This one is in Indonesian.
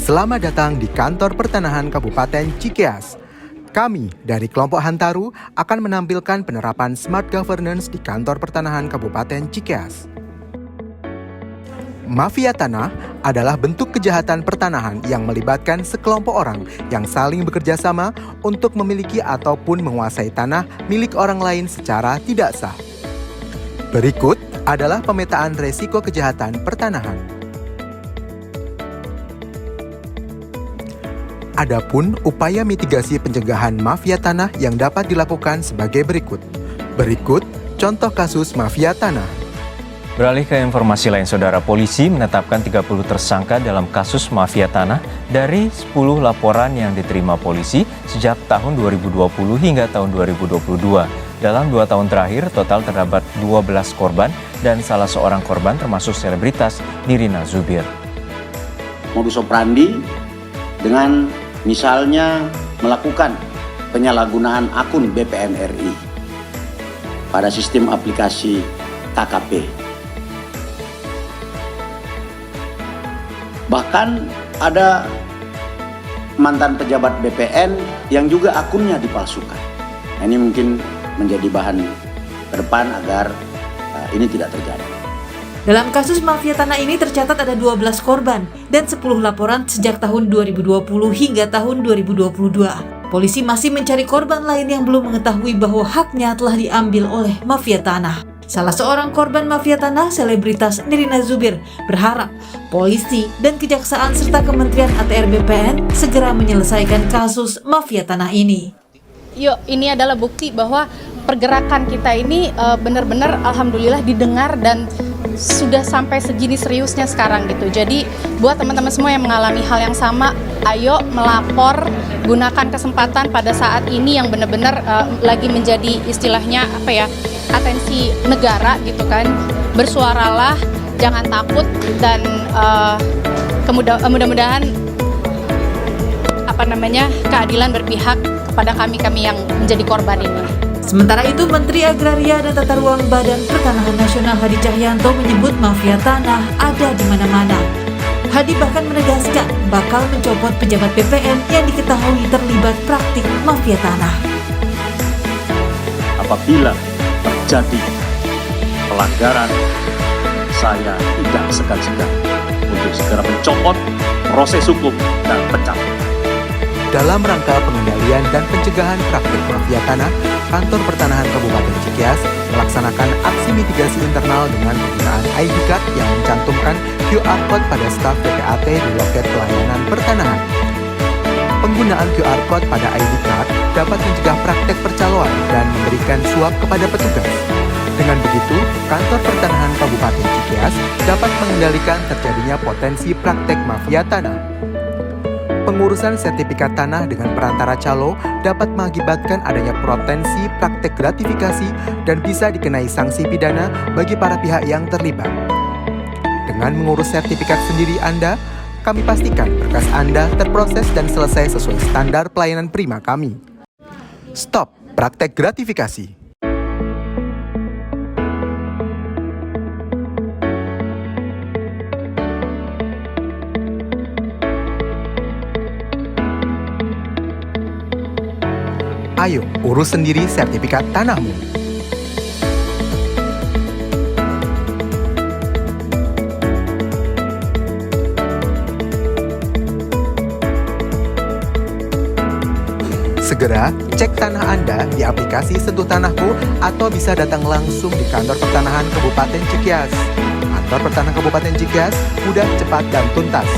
Selamat datang di Kantor Pertanahan Kabupaten Cikeas. Kami dari kelompok Hantaru akan menampilkan penerapan Smart Governance di Kantor Pertanahan Kabupaten Cikeas. Mafia tanah adalah bentuk kejahatan pertanahan yang melibatkan sekelompok orang yang saling bekerja sama untuk memiliki ataupun menguasai tanah milik orang lain secara tidak sah. Berikut adalah pemetaan resiko kejahatan pertanahan. Adapun upaya mitigasi pencegahan mafia tanah yang dapat dilakukan sebagai berikut. Berikut contoh kasus mafia tanah. Beralih ke informasi lain, Saudara, polisi menetapkan 30 tersangka dalam kasus mafia tanah dari 10 laporan yang diterima polisi sejak tahun 2020 hingga tahun 2022. Dalam 2 tahun terakhir, total terdapat 12 korban dan salah seorang korban termasuk selebritas Nirina Zubir. Modus operandi dengan misalnya melakukan penyalahgunaan akun BPN RI pada sistem aplikasi KKP. Bahkan ada mantan pejabat BPN yang juga akunnya dipalsukan. Ini mungkin menjadi bahan ke depan agar ini tidak terjadi. Dalam kasus mafia tanah ini tercatat ada 12 korban dan 10 laporan sejak tahun 2020 hingga tahun 2022. Polisi masih mencari korban lain yang belum mengetahui bahwa haknya telah diambil oleh mafia tanah. Salah seorang korban mafia tanah, selebritas Nirina Zubir, berharap polisi dan kejaksaan serta Kementerian ATR BPN segera menyelesaikan kasus mafia tanah ini. Ini adalah bukti bahwa pergerakan kita ini benar-benar alhamdulillah didengar dan sudah sampai segini seriusnya sekarang gitu. Jadi buat teman-teman semua yang mengalami hal yang sama, ayo melapor, gunakan kesempatan pada saat ini yang benar-benar lagi menjadi istilahnya atensi negara gitu kan. Bersuaralah, jangan takut, dan mudah-mudahan keadilan berpihak kepada kami yang menjadi korban ini. Sementara itu, Menteri Agraria dan Tata Ruang Badan Pertanahan Nasional Hadi Cahyanto menyebut mafia tanah ada di mana-mana. Hadi bahkan menegaskan bakal mencopot pejabat BPN yang diketahui terlibat praktik mafia tanah. Apabila terjadi pelanggaran, saya tidak segan-segan untuk segera mencopot proses hukum dan pecat. Dalam rangka pengendalian dan pencegahan praktik mafia tanah, Kantor Pertanahan Kabupaten Cikeas melaksanakan aksi mitigasi internal dengan penggunaan ID Card yang mencantumkan QR Code pada staf PPAT di loket pelayanan pertanahan. Penggunaan QR Code pada ID Card dapat mencegah praktek percaloan dan memberikan suap kepada petugas. Dengan begitu, Kantor Pertanahan Kabupaten Cikeas dapat mengendalikan terjadinya potensi praktek mafia tanah. Pengurusan sertifikat tanah dengan perantara calo dapat mengakibatkan adanya potensi praktek gratifikasi dan bisa dikenai sanksi pidana bagi para pihak yang terlibat. Dengan mengurus sertifikat sendiri Anda, kami pastikan berkas Anda terproses dan selesai sesuai standar pelayanan prima kami. Stop praktek gratifikasi. Ayo, urus sendiri sertifikat tanahmu. Segera cek tanah Anda di aplikasi Sentuh Tanahku atau bisa datang langsung di Kantor Pertanahan Kabupaten Cikeas. Kantor Pertanahan Kabupaten Cikeas mudah, cepat, dan tuntas.